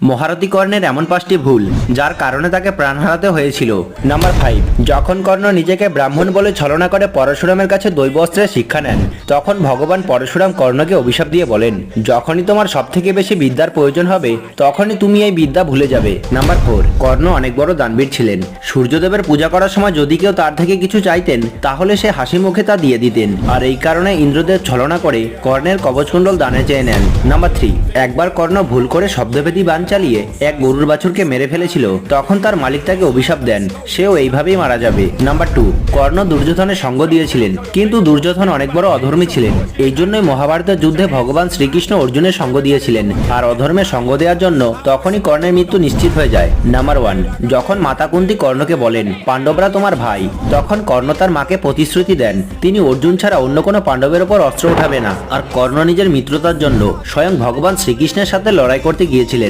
মহারথী কর্ণের এমন 5টি ভুল যার কারণে তাকে প্রাণ হারাতে হয়েছিল। নাম্বার 5, যখন কর্ণ নিজেকে ব্রাহ্মণ বলে ছলনা করে পরশুরামের কাছে দৈব অস্ত্রের শিক্ষা নেন, তখন ভগবান পরশুরাম কর্ণকে অভিশাপ দিয়ে বলেন, যখনই তোমার সবথেকে বেশি বিদ্যার প্রয়োজন হবে তখনই তুমি এই বিদ্যা ভুলে যাবে। নাম্বার 4, কর্ণ অনেক বড় দানবীর ছিলেন। সূর্যদেবের পূজা করার সময় যদি কেউ তার থেকে কিছু চাইতেন তাহলে সে হাসি মুখে তা দিয়ে দিতেন, আর এই কারণে ইন্দ্রদেব ছলনা করে কর্ণের কবচকুণ্ডল দানে চেয়ে নেন। নাম্বার 3, একবার কর্ণ ভুল করে শব্দভেদী বাণ চালিয়ে এক গরুর বাছুরকে মেরে ফেলেছিল, তখন তার মালিক তাকে অভিশাপ দেন সেও এইভাবেই মারা যাবে। নাম্বার 2, কর্ণ দুর্যোধনের সঙ্গ দিয়েছিলেন, কিন্তু দুর্যোধন অনেক বড় অধর্মী ছিলেন। এই জন্যই মহাভারতের যুদ্ধে ভগবান শ্রীকৃষ্ণ অর্জুনের সঙ্গ দিয়েছিলেন, আর অধর্মের সঙ্গ দেওয়ার জন্য তখনই কর্ণের মৃত্যু নিশ্চিত হয়ে যায়। নাম্বার 1, যখন মাতা কুন্তী কর্ণকে বলেন পাণ্ডবরা তোমার ভাই, তখন কর্ণ তার মাকে প্রতিশ্রুতি দেন তিনি অর্জুন ছাড়া অন্য কোনো পাণ্ডবের উপর অস্ত্র উঠাবে না, আর কর্ণ নিজের মিত্রতার জন্য স্বয়ং ভগবান শ্রীকৃষ্ণের সাথে লড়াই করতে গিয়েছিলেন।